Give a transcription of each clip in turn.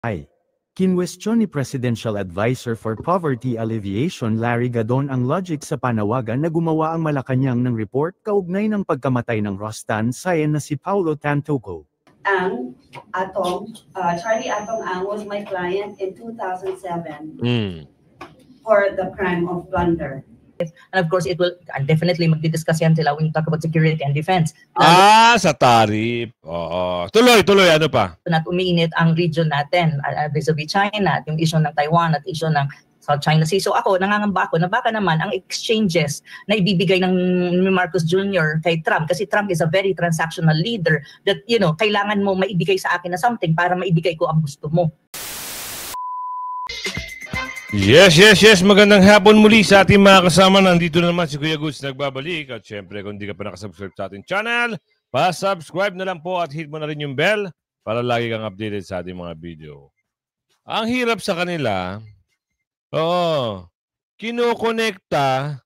Ay, kinwestiyon ni Presidential Advisor for Poverty Alleviation Larry Gadon ang logic sa panawagan na gumawa ang Malacanang ng report kaugnay ng pagkamatay ng Rostan Sayan na si Paulo Tantoco. Ang Charlie Atong Ang was my client in 2007 for the crime of plunder. And of course, it will definitely magdi-discuss yan sila when you talk about security and defense. Sa tarif. Oo. Tuloy, ano pa? At umiinit ang region natin vis-a-vis China at yung issue ng Taiwan at issue ng South China Sea. So ako, nangangamba ako na baka naman ang exchanges na ibibigay ng Marcos Jr. kay Trump, kasi Trump is a very transactional leader that, you know, kailangan mo maibigay sa akin na something para maibigay ko ang gusto mo. Yes. Magandang hapon muli sa ating mga kasama. Nandito naman si Kuya Goods nagbabalik. At syempre, kung hindi ka pa nakasubscribe sa ating channel, pa-subscribe na lang po at hit mo na rin yung bell para lagi kang updated sa ating mga video. Ang hirap sa kanila, kinokonekta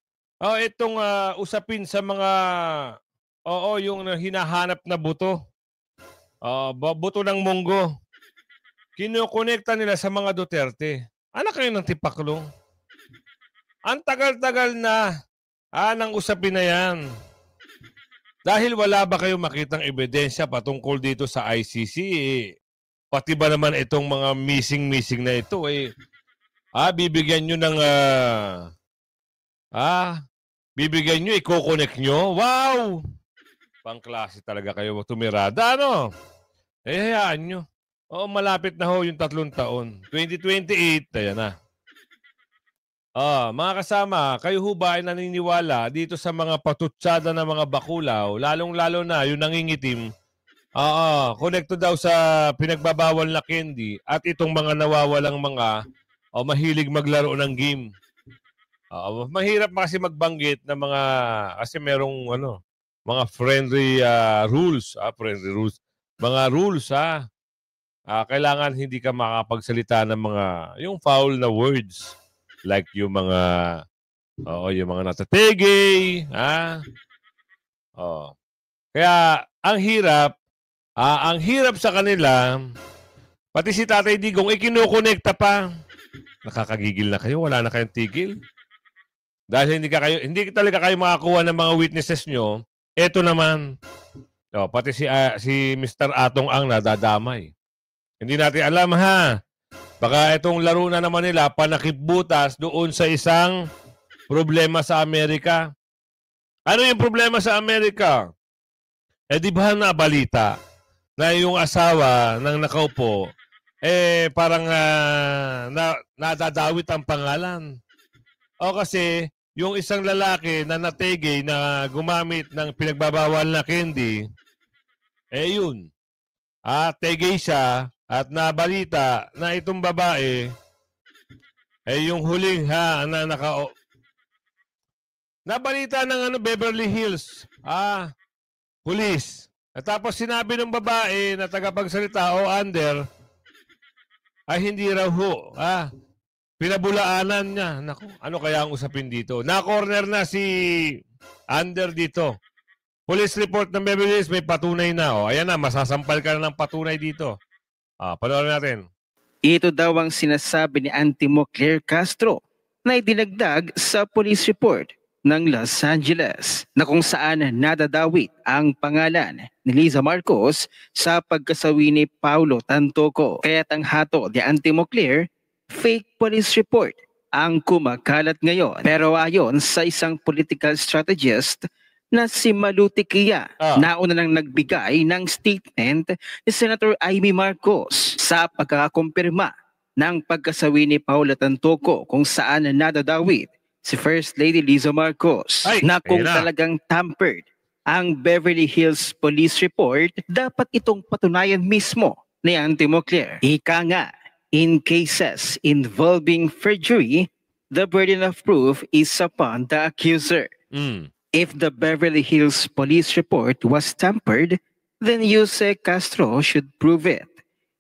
itong usapin sa mga yung hinahanap na buto. Buto ng munggo. Kinokonekta nila sa mga Duterte. Anak kayo ng tipaklong. Ang tagal-tagal na ng usapin na yan. Dahil wala ba kayong makitang ebidensya patungkol dito sa ICC? Pati ba naman itong mga missing na ito? Bibigyan nyo ng... bibigyan nyo, i-connect nyo? Wow! Pangklase talaga kayo tumirada, ano? Hayaan nyo. Malapit na ho yung 3 taon. 2028, ayan na. Mga kasama, kayo ho ba ay naniniwala dito sa mga patutsada na mga bakulaw, lalong-lalo na yung nangingitim, konekto daw sa pinagbabawal na candy at itong mga nawawalang mga mahilig maglaro ng game. Mahirap kasi magbanggit na mga, kasi merong mga friendly rules. Mga rules, kailangan hindi ka makapagsalita ng mga yung foul na words like yung mga natategay, Kaya ang hirap sa kanila, pati si Tatay Digong ikinokonekta pa. Nakakagigil na kayo, wala na kayong tigil. Dahil hindi talaga kayo makakuha ng mga witnesses nyo. Eto naman, pati si Mr. Atong Ang nadadamay. Hindi natin alam, ha? Baka itong laro na naman nila panakipbutas doon sa isang problema sa Amerika. Ano yung problema sa Amerika? Di ba nabalita na yung asawa ng nakaupo, parang nadadawit ang pangalan. Kasi yung isang lalaki na nategay na gumamit ng pinagbabawal na candy, yun. Tegay siya. At nabalita na itong babae yung huling nabalita ng Beverly Hills police. At tapos sinabi ng babae na tagapagsalita under hindi raw ho pinabulaanan niya. Naku, ano kaya ang usapin dito? Na-corner na si under dito. Police report ng Beverly Hills, may patunay na. Ayan na, masasampal ka na ng patunay dito. Panoorin natin. Ito daw ang sinasabi ni Antimo Claire Castro na idinagdag sa police report ng Los Angeles na kung saan nadadawit ang pangalan ni Liza Marcos sa pagkasawi ni Paulo Tantoco. Kaya't ang hato ni Antimo Claire, fake police report ang kumakalat ngayon. Pero ayon sa isang political strategist na si Malu Tiquia, nauna nang nagbigay ng statement ni Senator Amy Marcos sa pagkakakumpirma ng pagkasawi ni Paula Tantoco kung saan nadadawit si First Lady Liza Marcos na kung talagang tampered ang Beverly Hills Police Report, dapat itong patunayan mismo ni Antimo Claire. Ika nga, in cases involving perjury, the burden of proof is upon the accuser. If the Beverly Hills Police Report was tampered, then Jose Castro should prove it.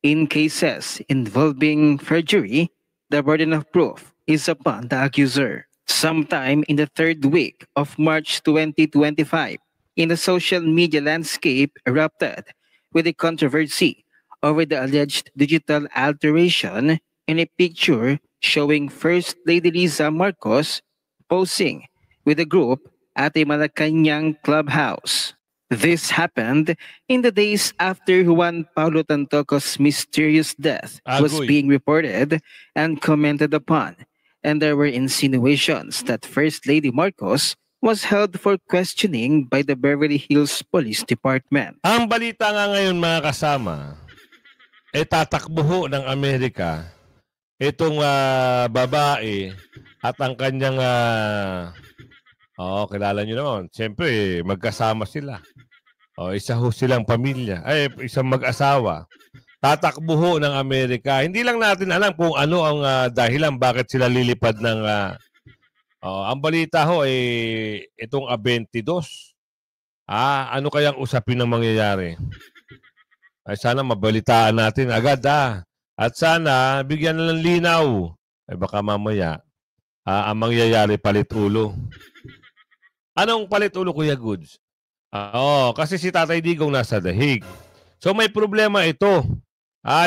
In cases involving perjury, the burden of proof is upon the accuser. Sometime in the 3rd week of March 2025, in the social media landscape erupted with the controversy over the alleged digital alteration in a picture showing First Lady Liza Marcos posing with a group at a Malacanang clubhouse. This happened in the days after Juan Paulo Tantoco's mysterious death was Agoy. being reported and commented upon, and there were insinuations that First Lady Marcos was held for questioning by the Beverly Hills Police Department. Ang balita nga ngayon mga kasama, tatakbo ho ng Amerika itong babae at ang kanyang kilala nyo naman. Siyempre, magkasama sila. Isa ho silang pamilya. Isang mag-asawa. Tatakbo ho ng Amerika. Hindi lang natin alam kung ano ang dahilan bakit sila lilipad ng... ang balita ho itong 22. Ano kayang usapin ng mangyayari? Ay sana mabalitaan natin agad At sana bigyan na ng linaw. Baka mamaya ang mangyayari palit ulo. Anong palit ulo, Kuya Goods? Kasi si Tatay Digong nasa The Hague. So may problema ito.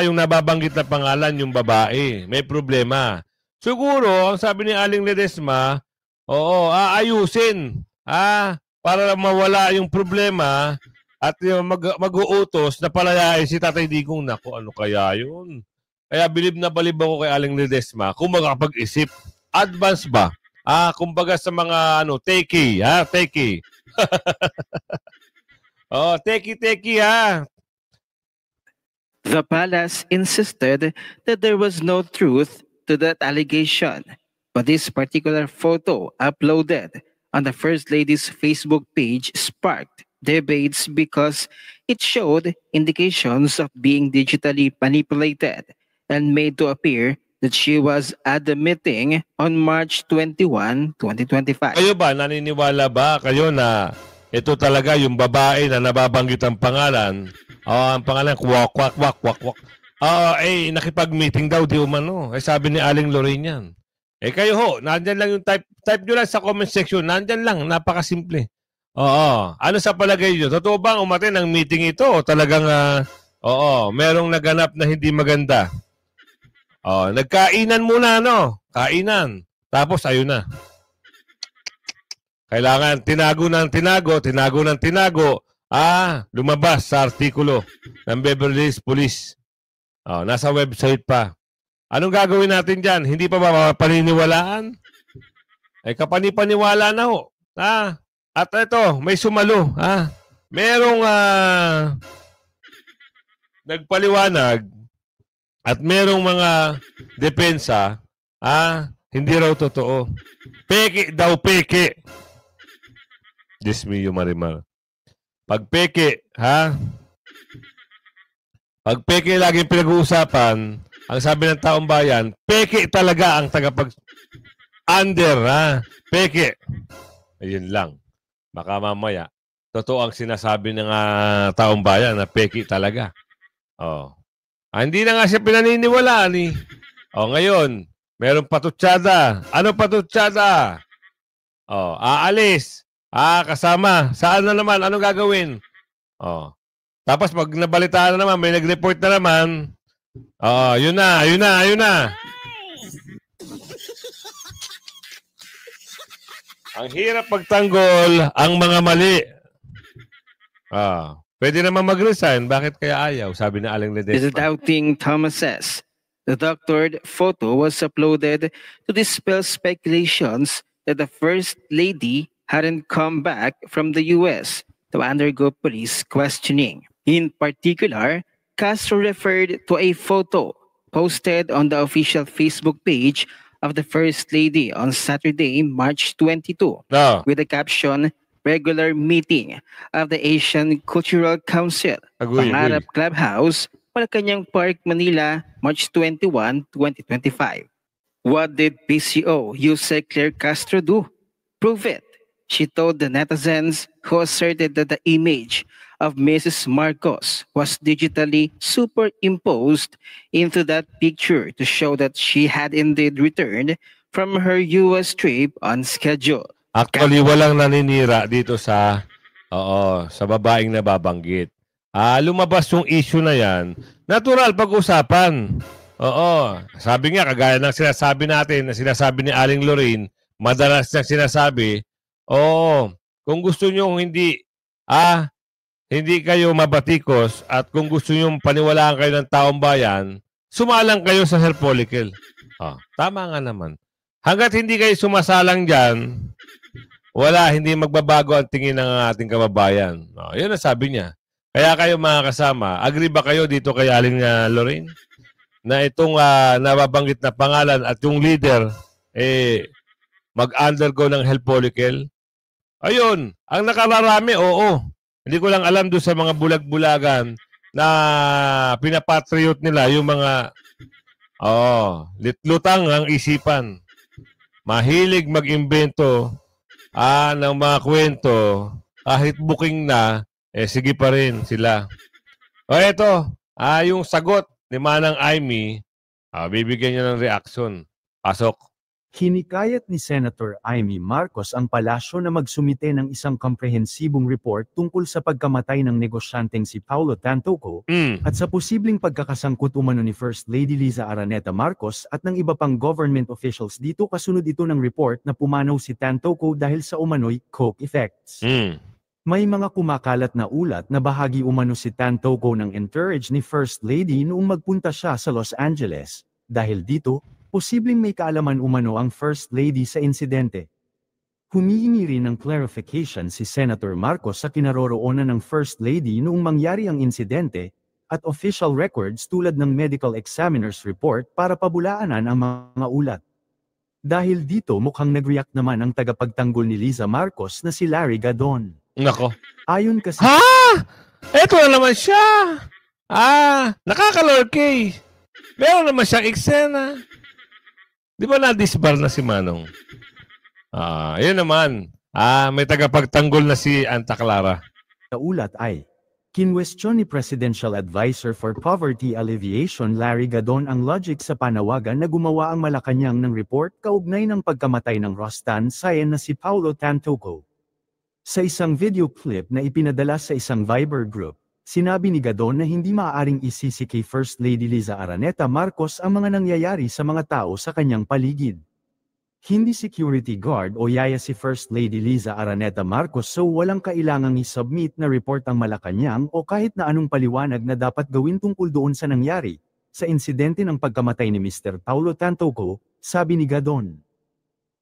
Yung nababanggit na pangalan, yung babae. May problema. Siguro, ang sabi ni Aling Ledesma, aayusin. Para mawala yung problema at mag-uutos na palayain si Tatay Digong. Naku, ano kaya yun? Kaya bilib na balib ako kay Aling Ledesma kung makapag-isip. Advance ba? Kumbaga sa mga techie, techie. Techie, The palace insisted that there was no truth to that allegation, but this particular photo uploaded on the First Lady's Facebook page sparked debates because it showed indications of being digitally manipulated and made to appear that she was at the meeting on March 21, 2025. Kayo ba, naniniwala ba kayo na ito talaga yung babae na nababanggit ang pangalan? Ang pangalan, kwak. Nakipag-meeting daw, di umano. Sabi ni Aling Lorraine yan. Kayo ho, nandyan lang yung type nyo lang sa comment section. Nandyan lang, napakasimple. Ano sa palagay nyo? Totoo bang umatin ang meeting ito? O talagang, merong naganap na hindi maganda? Nagkainan muna, Kainan. Tapos, ayun na. Kailangan tinago ng tinago. Lumabas sa artikulo ng Beverly Hills Police. Nasa website pa. Anong gagawin natin dyan? Hindi pa ba paniniwalaan? Kapanipaniwala na ho. At ito, may sumalo. Merong nagpaliwanag at merong mga depensa, hindi raw totoo. Peke daw, peke. Diyos mio, Marimar. Pag peke, Pag peke laging pinag-uusapan, ang sabi ng taong bayan, peke talaga ang tagapag-under, Peke. Ayun lang. Baka mamaya, totoo ang sinasabi ng taong bayan na peke talaga. Hindi na nga siya pinaniniwalaan ngayon, meron patutsada. Ano patutsada? Aalis. Kasama. Saan na naman? Anong gagawin? Tapos pag nabalitaan na naman, may nag-report na naman. Yun na. Ang hirap pagtanggol ang mga mali. Pwede naman mag-resign. Bakit kaya ayaw? Sabi na Aling Ledesma. The doubting Thomas says the doctored photo was uploaded to dispel speculations that the First Lady hadn't come back from the U.S. to undergo police questioning. In particular, Castro referred to a photo posted on the official Facebook page of the First Lady on Saturday, March 22, with the caption, regular meeting of the Asian Cultural Council, Pangarap Clubhouse, Malacanang Park, Manila, March 21, 2025. What did PCO Yusek Claire Castro do? Prove it. She told the netizens who asserted that the image of Mrs. Marcos was digitally superimposed into that picture to show that she had indeed returned from her U.S. trip on schedule. Actually, walang naninira dito sa babaeng nababanggit. lumabas yung issue na yan, natural pag-usapan. Oo. Sabi nga, kagaya ng sinasabi natin, na sinasabi ni Aling Lorraine, madalas niyang sinasabi, kung gusto nyo hindi kayo mabatikos at kung gusto nyo paniwalaan kayo ng taong bayan, sumalang kayo sa hair follicle. Tama nga naman. Hanggat hindi kayo sumasalang dyan, hindi magbabago ang tingin ng ating kababayan. Yun ang sabi niya. Kaya kayo mga kasama, agree ba kayo dito kay Aling Lorraine? Na itong nababanggit na pangalan at yung leader, mag-undergo ng health follicle? Ayun, ang nakararami, oo. Hindi ko lang alam doon sa mga bulag-bulagan na pinapatriot nila yung mga, litlutang ang isipan. Mahilig mag-imbento ng mga kwento, kahit booking na, sige pa rin sila. Eto, yung sagot ni Manang Amy, bibigyan niya ng reaction. Pasok. Hinikayat ni Senator Amy Marcos ang palasyo na magsumite ng isang komprehensibong report tungkol sa pagkamatay ng negosyanteng si Paulo Tantoco at sa posibleng pagkakasangkot umano ni First Lady Liza Araneta Marcos at ng iba pang government officials dito kasunod ito ng report na pumanaw si Tantoco dahil sa umano'y coke effects. May mga kumakalat na ulat na bahagi umano si Tantoco ng entourage ni First Lady noong magpunta siya sa Los Angeles. Dahil dito, posibleng may kaalaman umano ang First Lady sa insidente. Humihingi rin ng clarification si Senator Marcos sa kinaroroonan ng First Lady noong mangyari ang insidente, at official records tulad ng medical examiner's report para pabulaanan ang mga ulat. Dahil dito mukhang nag-react naman ang tagapagtanggol ni Liza Marcos na si Larry Gadon. Nako. Ayon kasi... Eto na naman siya! Nakakalorkay! Meron naman siyang eksena. Di ba na-disbar na si Manong? Yun naman. May tagapagtanggol na si Anta Clara. Sa ulat ay, kinwestiyon ni Presidential Advisor for Poverty Alleviation Larry Gadon ang logic sa panawagan na gumawa ang Malacanang ng report kaugnay ng pagkamatay ng Rostan Sayen na si Paulo Tantoco. Sa isang video clip na ipinadala sa isang Viber group, sinabi ni Gadon na hindi maaaring isisi kay First Lady Liza Araneta Marcos ang mga nangyayari sa mga tao sa kanyang paligid. Hindi security guard o yaya si First Lady Liza Araneta Marcos so walang kailangang i-submit na report ang Malacanang o kahit na anong paliwanag na dapat gawin tungkol doon sa nangyari, sa insidente ng pagkamatay ni Mr. Paulo Tantoco, sabi ni Gadon.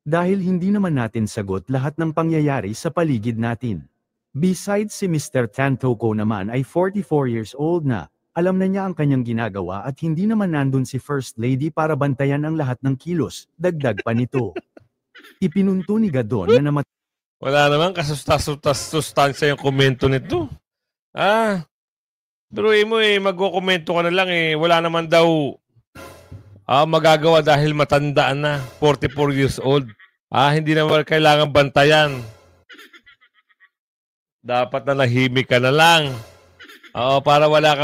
Dahil hindi naman natin sagot lahat ng pangyayari sa paligid natin. Besides si Mr. Tantoco naman ay 44 years old na, alam na niya ang kanyang ginagawa at hindi naman nandun si First Lady para bantayan ang lahat ng kilos, dagdag pa nito. Ipinunto ni Gadon na namatay. Wala naman kasustas-sustansya yung komento nito. Pero magkukomento ka na lang wala naman daw magagawa dahil matandaan na, 44 years old. Hindi naman kailangan bantayan. Dapat na nahimik ka na lang. Para walang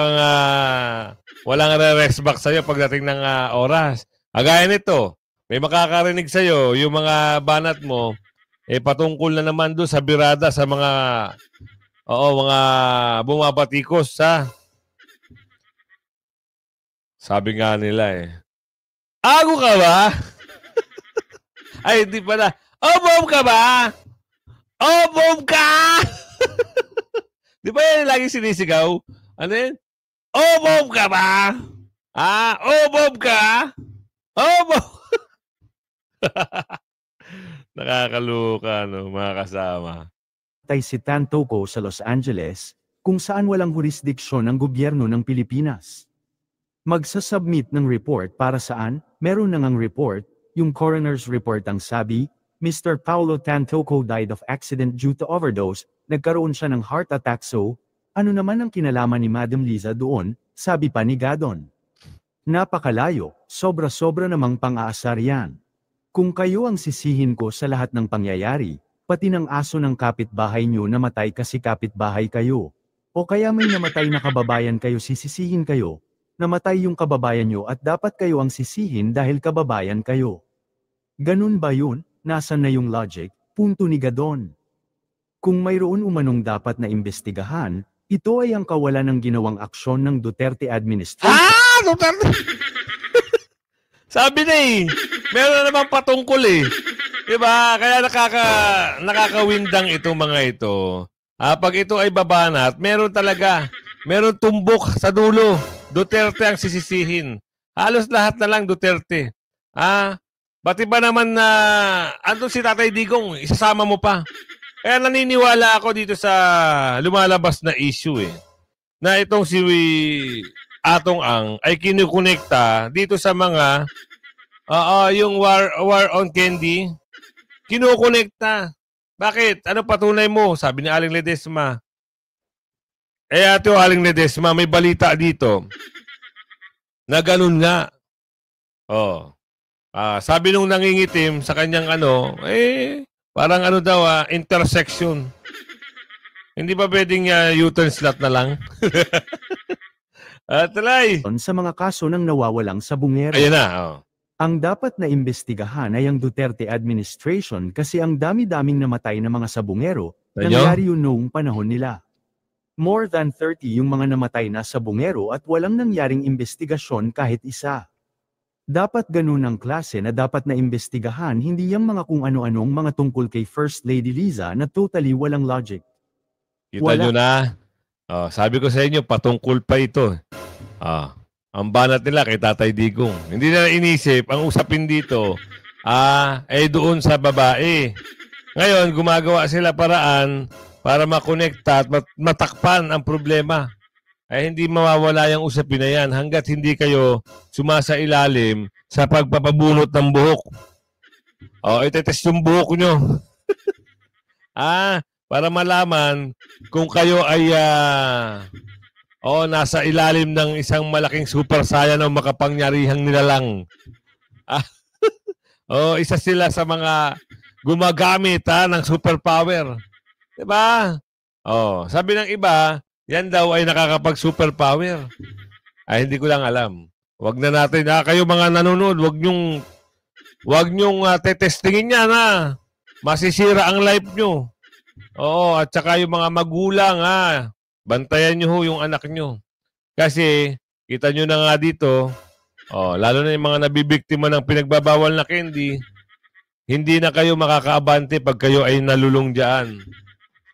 re-rest back sa'yo pagdating ng oras. Gaya nito, may makakarinig sa'yo, yung mga banat mo, patungkol na naman doon sa birada sa mga bumabatikos, Sabi nga nila Ago ka ba? Ay, hindi pala. Bom ka ba? Bom ka! Di ba yan lagi sinisigaw? Ano yun? Bom ka ba? Bom ka? Bom! Nakakaluka, mga kasama. Si Tantoco sa Los Angeles, kung saan walang jurisdiksyon ng gobyerno ng Pilipinas. Magsasubmit ng report para saan? Meron na ngang report, yung coroner's report ang sabi, Mr. Paulo Tantoco died of accident due to overdose, nagkaroon siya ng heart attack so, ano naman ang kinalaman ni Madam Liza doon, sabi pa ni Gadon. Napakalayo, sobra-sobra namang pang-aasar yan. Kung kayo ang sisihin ko sa lahat ng pangyayari, pati ng aso ng kapitbahay nyo namatay kasi kapitbahay kayo. O kaya may namatay na kababayan kayo sisisihin kayo, namatay yung kababayan nyo at dapat kayo ang sisihin dahil kababayan kayo. Ganun ba yun? Nasaan na yung logic? Punto ni Gadon. Kung mayroon umanong dapat na imbestigahan, Ito ay ang kawalan ng ginawang aksyon ng Duterte administration. Duterte! Sabi na eh. Meron na naman patungkol eh. Diba? Kaya nakakawindang itong mga ito. Pag ito ay babanat, meron talaga. Meron tumbok sa dulo. Duterte ang sisisihin. Halos lahat na lang Duterte. Pati ba naman na andun si Tatay Digong, isasama mo pa. Kaya naniniwala ako dito sa lumalabas na issue eh. Na itong si Atong Ang ay kinukonekta dito sa mga yung war on candy. Kinukonekta. Bakit? Ano patunay mo? Sabi ni Aling Ledesma. Ate Aling Ledesma, may balita dito na ganun nga. Sabi nung nangingitim sa kanyang parang daw, intersection. Hindi ba pwedeng U-turn slot na lang? Talay. Sa mga kaso ng nawawalang sabungero. Ayan na. Ang dapat na imbestigahan ay ang Duterte administration kasi ang dami-daming namatay na mga sabungero nangyari yun noong panahon nila. More than 30 yung mga namatay na sabungero at walang nangyaring investigasyon kahit isa. Dapat ganun ang klase na dapat na imbestigahan, hindi yung mga kung ano-anong mga tungkol kay First Lady Liza na totally walang logic. Kita nyo na. Sabi ko sa inyo, patungkol pa ito. Ang banat nila kay Tatay Digong. Hindi na inisip, ang usapin dito, doon sa babae. Ngayon, gumagawa sila paraan para makonekta at matakpan ang problema. Ay hindi mawawala yung usapin na yan hanggat hindi kayo sumasailalim sa pagpapabunot ng buhok. Itetest yung buhok nyo. Para malaman kung kayo ay nasa ilalim ng isang malaking super saiyan o makapangyarihang nilalang. Isa sila sa mga gumagamit ng superpower. Diba? Sabi ng iba, yan daw ay nakakapag-superpower. Hindi ko lang alam. Wag na natin, kayo mga nanonood, wag nyong tetestingin yan, masisira ang life nyo. At saka yung mga magulang, bantayan nyo yung anak nyo. Kasi, kita nyo na nga dito, lalo na yung mga nabibiktima ng pinagbabawal na candy, hindi na kayo makakaabante pag kayo ay nalulung dyan.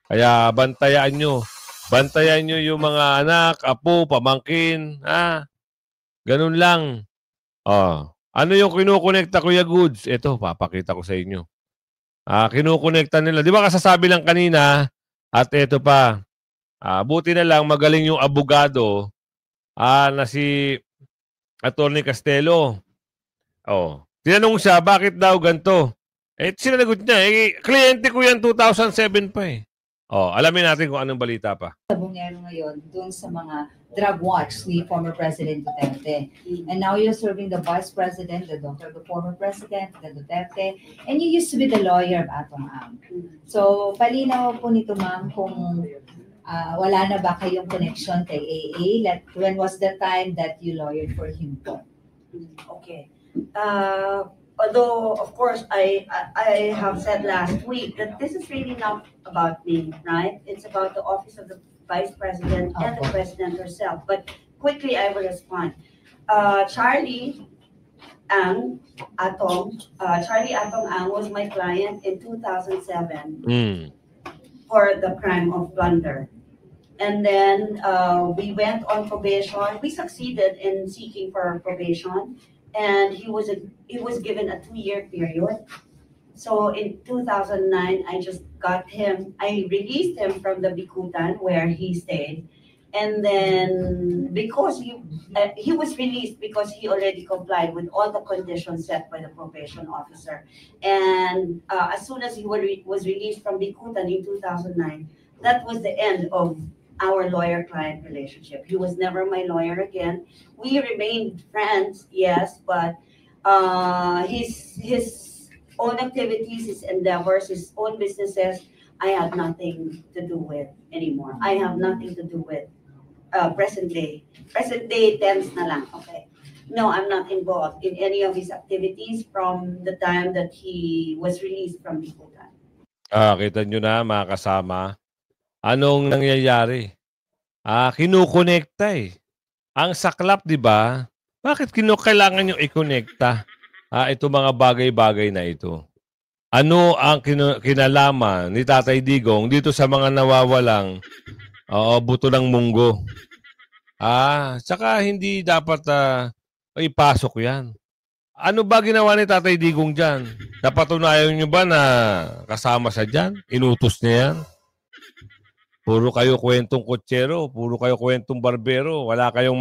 Kaya, bantayan nyo. Bantayan nyo yung mga anak, apo, pamangkin, ganun lang. Ano yung kinukonekta, Kuya Goods? Ito, papakita ko sa inyo. Kinukonekta nila. Di ba kasasabi lang kanina, at ito pa, buti na lang magaling yung abogado na si Atty. Castelo. Tinanong siya, bakit daw ganito? Sinagot niya, kliyente ko yan 2007 pa eh. Alamin natin kung anong balita pa. Sabungero ngayon dun sa mga drug watch ni former President Duterte. And now you're serving the Vice President, the daughter of the former President, the Duterte, and you used to be the lawyer of Atong Ang. So, palinaw po nito ma'am kung wala na ba kayong connection kay AA? Like, when was the time that you lawyered for him po? Okay. Although, of course, I have said last week that this is really not about me, right? It's about the office of the Vice President and the President herself. But quickly, I will respond. Charlie Atong Ang was my client in 2007 for the crime of plunder. And then we went on probation. We succeeded in seeking for probation. And he was given a 2-year period. So in 2009, I just got him. I released him from the Bikutan where he stayed, and then because he was released because he already complied with all the conditions set by the probation officer. And as soon as he was released from Bikutan in 2009, that was the end of our lawyer-client relationship. He was never my lawyer again. We remained friends, yes, but his own activities, his endeavors, his own businesses, I had nothing to do with anymore. I have nothing to do with present day. Present day tense na lang, okay. No, I'm not involved in any of his activities from the time that he was released from Bikutan. Kita nyo na mga kasama. Anong nangyayari? kinukonekta eh. Ang saklap, di ba? Bakit kailangan nyo i-connecta ito mga bagay-bagay na ito? Ano ang kinalaman ni Tatay Digong dito sa mga nawawalang buto ng munggo? Tsaka hindi dapat ipasok yan. Ano ba ginawa ni Tatay Digong dyan? Napatunayan nyo ba na kasama siya dyan? Inutos niya yan? Puro kayo kwentong kutsero, puro kayo kwentong barbero, wala kayong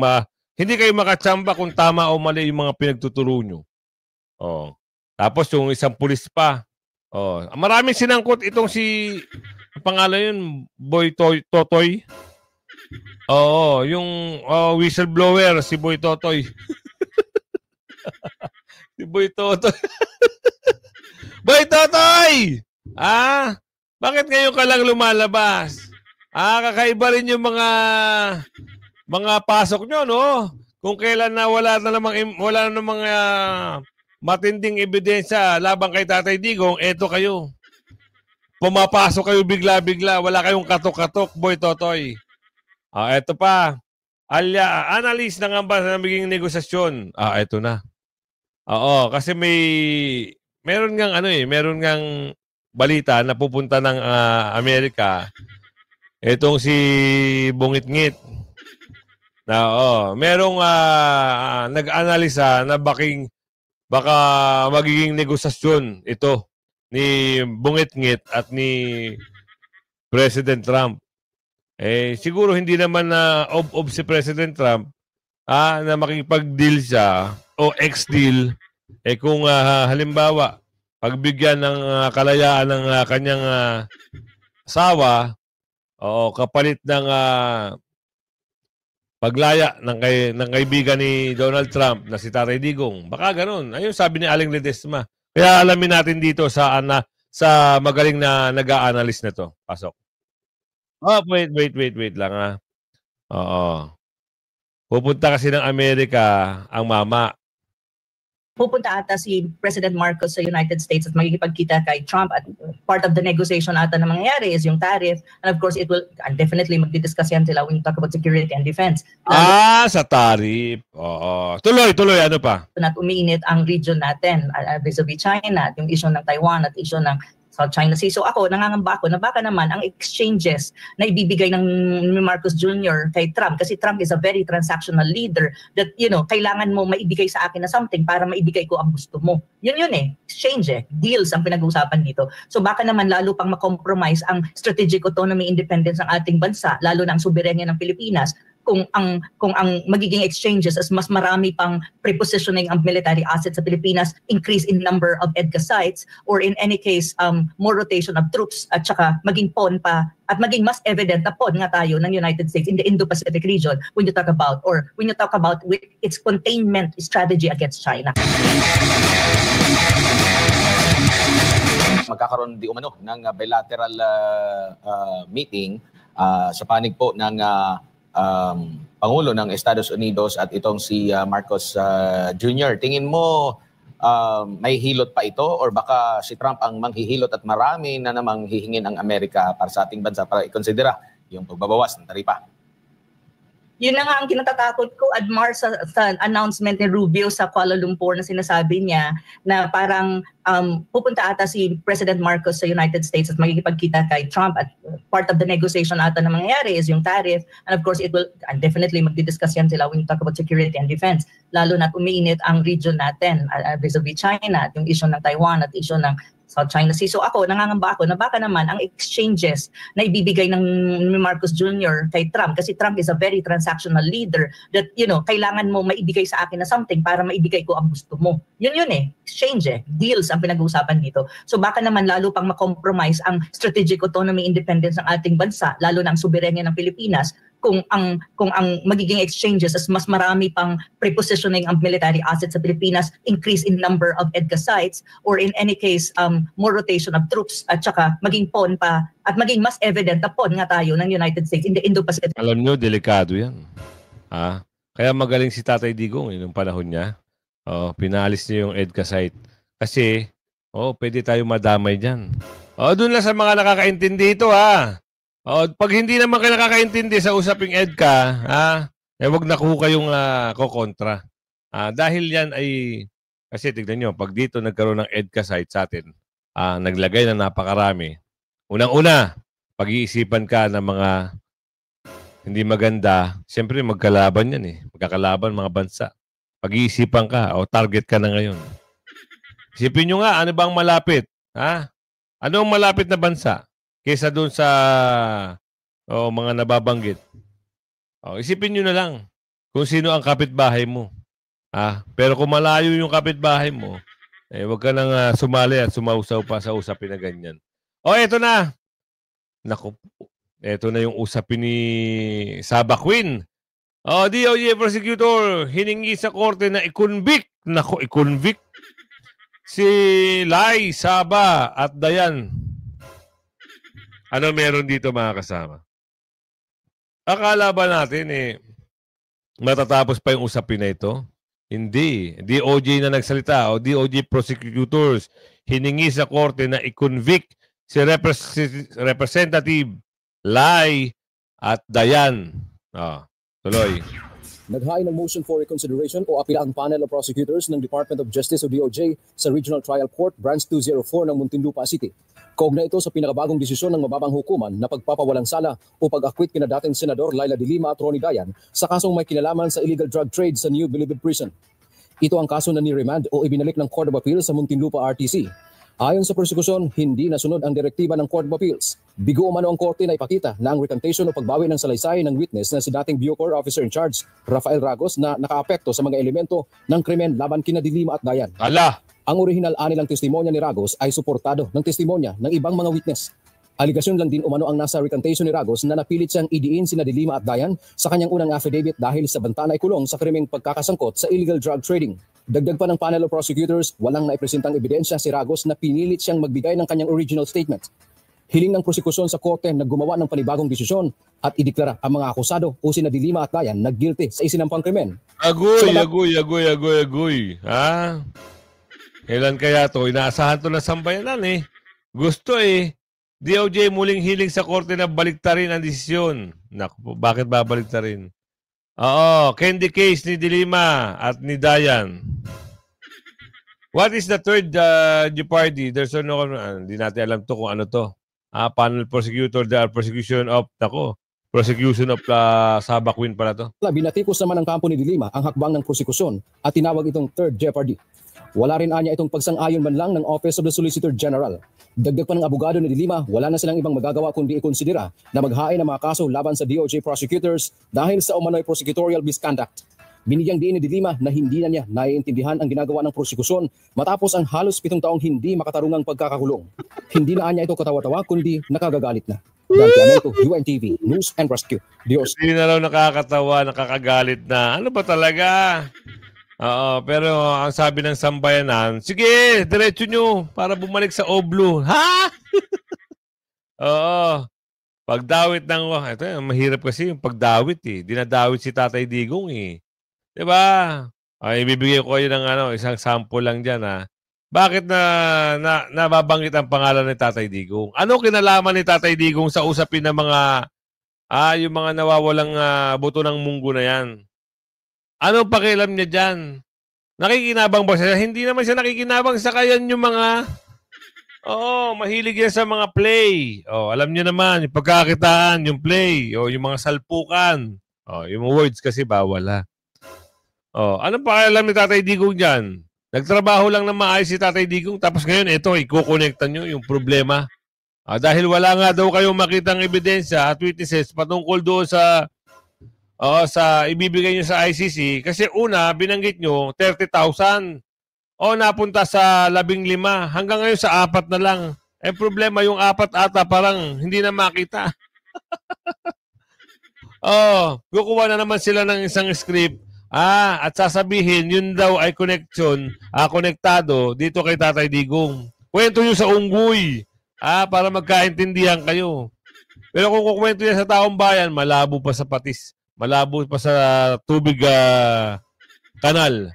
hindi kayo makatsamba kung tama o mali yung mga pinagtuturo nyo. Tapos yung isang pulis pa. Maraming sinangkot itong pangalan yun, Boy Totoy. Yung whistleblower, si Boy Totoy. Si Boy Totoy. Boy Totoy! Bakit ngayon ka lang lumalabas? Kakaiba rin yung mga pasok nyo, no? Kung kailan na wala na namang matinding ebidensya labang kay Tatay Digong, eto kayo. Pumapasok kayo bigla-bigla, wala kayong katok-katok, Boy Totoy. Eto pa. Analyst ng ambas na magiging negosasyon. Eto na. Kasi meron ngang balita na pupunta ng Amerika. Etong si Bungit-ngit. Merong nag-analisa na baka magiging negosasyon ito ni Bungit-ngit at ni President Trump. Siguro hindi naman na ob si President Trump na makipag-deal siya o ex-deal kung halimbawa pagbigyan ng kalayaan ng kanyang asawa kapalit ng paglaya ng kaibigan ni Donald Trump na si Tatay Digong. Baka ganun. Ayun sabi ni Aling Ledesma. Kaya alamin natin dito sa magaling na nag-a-analyst na to. Pasok. Wait lang Pupunta kasi ng Amerika ang mama. Pupunta ata si President Marcos sa United States at magkikipagkita kay Trump at part of the negotiation ata na mangyayari is yung tariff, and of course it will definitely magdidiscuss yan sila when you talk about security and defense. Sa tariff. Tuloy, ano pa? At umiinit ang region natin vis-a-vis China, yung issue ng Taiwan at issue ng South China Sea. So nangangamba ako na baka naman ang exchanges na ibibigay ng Marcos Jr. kay Trump, kasi Trump is a very transactional leader that, kailangan mo maibigay sa akin na something para maibigay ko ang gusto mo. Yun exchange deals ang pinag-uusapan dito. So baka naman lalo pang makompromise ang strategic autonomy independence ng ating bansa, lalo na ang soberenya ng Pilipinas, kung ang magiging exchanges as mas marami pang prepositioning ang military assets sa Pilipinas, increase in number of EDCA sites, or in any case, more rotation of troops, at saka maging pawn pa, at maging mas evident na pawn nga tayo ng United States in the Indo-Pacific region when you talk about its containment strategy against China. Magkakaroon di umano ng bilateral meeting sa panig po ng Pangulo ng Estados Unidos at itong si Marcos Jr. Tingin mo may hilot pa ito or baka si Trump ang manghihilot at marami na namang hihingin ang Amerika para sa ating bansa para ikonsidera yung pagbabawas ng taripa? Yun na nga ang kinatatakot ko, Admar, sa announcement ni Rubio sa Kuala Lumpur na sinasabi niya na parang pupunta ata si President Marcos sa United States at magkikipagkita kay Trump at part of the negotiation ata na mangyayari is yung tariff, and of course it will definitely magdidiscuss yan sila when you talk about security and defense, lalo na umiinit ang region natin vis-a-vis China at yung issue ng Taiwan at issue ng South China Sea. So nangangamba ako na baka naman ang exchanges na ibibigay ng Marcos Jr. kay Trump, kasi Trump is a very transactional leader that, kailangan mo maibigay sa akin na something para maibigay ko ang gusto mo. Yun exchange deals ang pinag-uusapan dito. So baka naman lalo pang makompromise ang strategic autonomy independence ng ating bansa, lalo na ang soberenya ng Pilipinas, kung ang magiging exchanges as mas marami pang prepositioning ang military assets sa Pilipinas, increase in number of EDCA sites, or in any case, more rotation of troops, at saka maging pawn pa, at maging mas evident na pawn nga tayo ng United States in the Indo-Pacific. Alam nyo, delikado yan. Kaya magaling si Tatay Digong yung panahon niya. Pinalis niya yung EDCA site. Kasi, pwede tayo madamay dyan. Doon lang sa mga nakakaintindi ito, Pag hindi naman kayo nakakaintindi sa usaping EDCA, wag na ko kayong kokontra. Dahil yan ay, kasi tignan nyo, pag dito nagkaroon ng EDCA site sa atin, naglagay na napakarami. Unang-una, pag-iisipan ka ng mga hindi maganda, siyempre magkalaban yan eh. Magkakalaban mga bansa. Pag-iisipan ka o target ka na ngayon. Isipin nyo nga, ano bang malapit? Ano ang malapit na bansa kaysa doon sa mga nababanggit? Isipin nyo na lang kung sino ang kapitbahay mo. Pero kung malayo yung kapitbahay mo, huwag ka nang sumali at sumausaw pa sa usapin na ganyan. Eto na. Naku, eto na yung usapin ni Saba Queen. DOJ prosecutor hiningi sa korte na i-convict. Naku, i-convict si Lai, Saba at Dayan. Ano meron dito mga kasama? Akala ba natin matatapos pa yung usapin na ito? Hindi. DOJ na nagsalita o DOJ prosecutors hiningi sa korte na i-convict si Representative Lai at Dayan. Tuloy. Naghain ng motion for reconsideration o apila ang panel of prosecutors ng Department of Justice o DOJ sa Regional Trial Court Branch 204 ng Muntinlupa City. Kaugnay ito sa pinakabagong desisyon ng mababang hukuman na pagpapawalang sala o pag-akwit kina dating Senador Laila de Lima at Ronnie Dayan sa kasong may kinalaman sa illegal drug trade sa New Bilibid Prison. Ito ang kaso na ni-remand o ibinalik ng Court of Appeal sa Muntinlupa RTC. Ayon sa prosekusyon, hindi nasunod ang direktiba ng Court of Appeals. Bigo umano ang korte na ipakita na ang recantation o pagbawi ng salaysay ng witness na si dating Bucor Officer in Charge, Rafael Ragos, na nakaapekto sa mga elemento ng krimen laban kina de Lima at Dayan. Ang orihinal anilang testimonya ni Ragos ay suportado ng testimonya ng ibang mga witness. Aligasyon lang din umano ang nasa recantation ni Ragos na napilit siyang idiin sina de Lima at Dayan sa kanyang unang affidavit dahil sa banta na ikulong sa krimeng pagkakasangkot sa illegal drug trading. Dagdag pa ng panel of prosecutors, walang naipresentang ebidensya si Ragos na pinilit siyang magbigay ng kanyang original statement. Hiling ng prosekusyon sa korte na gumawa ng panibagong desisyon at ideklara ang mga akusado o sina de Lima at Dayan na guilty sa isinampang krimen. Agoy. Kailan kaya to? Inaasahan to na sambayanan Gusto DOJ muling hiling sa korte na baliktarin ang desisyon. Naku, bakit babaliktarin? Candy case ni de Lima at ni Dayan. What is the third jeopardy? There's no, hindi natin alam to kung ano to. Panel prosecutor, the prosecution of Saba Queen pala to. Binatikos naman ng kampo ni de Lima ang hakbang ng prosekusyon at tinawag itong third jeopardy. Wala rin anya itong pagsang-ayon man lang ng Office of the Solicitor General. Dagdag pa ng abogado ni de Lima, wala na silang ibang magagawa kundi ikonsidera na maghain ng mga kaso laban sa DOJ prosecutors dahil sa umano'y prosecutorial misconduct. Binigyang diin ni de Lima na hindi na niya naiintindihan ang ginagawa ng prosekusyon matapos ang halos 7 taong hindi makatarungang pagkakakulong. Hindi na anya ito katawa-tawa kundi nakagagalit na. Dante Amento, UNTV, News and Rescue. Dios. Hindi na raw nakakatawa, nakakagalit na. Ano ba talaga? Pero ang sabi ng sambayanan, sige, diretso nyo para bumalik sa Oblu. Pagdawit ng, ito mahirap kasi yung pagdawit Dinadawit si Tatay Digong Diba? Ibibigay ko kayo ng isang sample lang dyan Bakit nababanggit ang pangalan ni Tatay Digong? Ano kinalaman ni Tatay Digong sa usapin ng mga, yung mga nawawalang buto ng munggo na yan? Anong pakialam niya dyan? Nakikinabang ba siya? Hindi naman siya nakikinabang sa kayan yung mga... mahilig yan sa mga play. Alam niyo naman, yung pagkakitaan, yung play, yung mga salpukan. Yung words kasi bawal anong pakialam ni Tatay Digong dyan? Nagtrabaho lang na maayos si Tatay Digong, tapos ngayon, ikukonekta nyo yung problema. Dahil wala nga daw kayong makitang ebidensya at witnesses patungkol doon sa ibibigay nyo sa ICC kasi una, binanggit nyo 30,000 napunta sa 15 hanggang ngayon sa 4 na lang. Problema yung 4 ata parang hindi na makita. Kukuha na naman sila ng isang script at sasabihin yun daw ay konektado dito kay Tatay Digong. Kwento nyo sa unggoy para magkaintindihan kayo. Pero kung kukwento yan sa taong bayan, malabo pa sa patis. Malabo pa sa tubig kanal.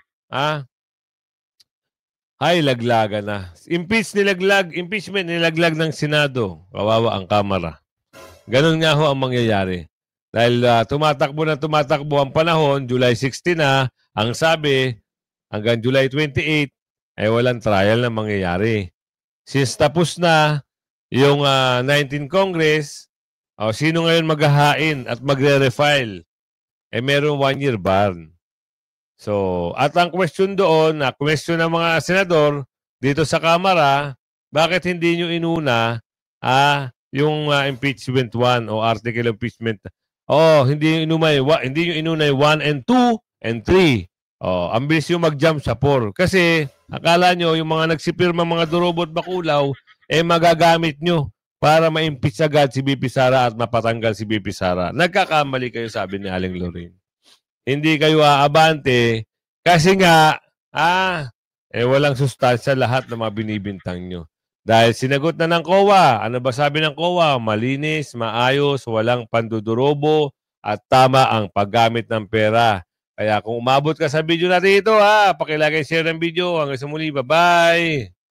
Ay, laglagan na. Impeachment nilaglag ng Senado. Kawawa ang Kamara. Ganun nga ho ang mangyayari. Dahil tumatakbo ang panahon, July 16 na, ang sabi, hanggang July 28, ay walang trial na mangyayari. Since tapos na yung 19 Congress, sino ngayon maghahain at magre-refile? Merong 1-year ban. So, at ang question doon, question ng mga senador dito sa Kamara, bakit hindi nyo inuna yung impeachment 1 o article impeachment? Hindi nyo inuna yung 1 and 2 and 3. Ang bilis yung mag-jump sa 4. Kasi, akala nyo, yung mga nagsipirma, mga durobot bakulaw, magagamit nyo para ma-impeach agad si BP Sara at mapatanggal si BP Sara. Nagkakamali kayo, sabi ni Aling Lorraine. Hindi kayo aabante kasi nga, walang sustansya lahat ng mga binibintang nyo. Dahil sinagot na ng COA. Ano ba sabi ng COA? Malinis, maayos, walang pandudurobo, at tama ang paggamit ng pera. Kaya kung umabot ka sa video natin ito, pakilagay share ng video. Hanggang sa muli, bye-bye!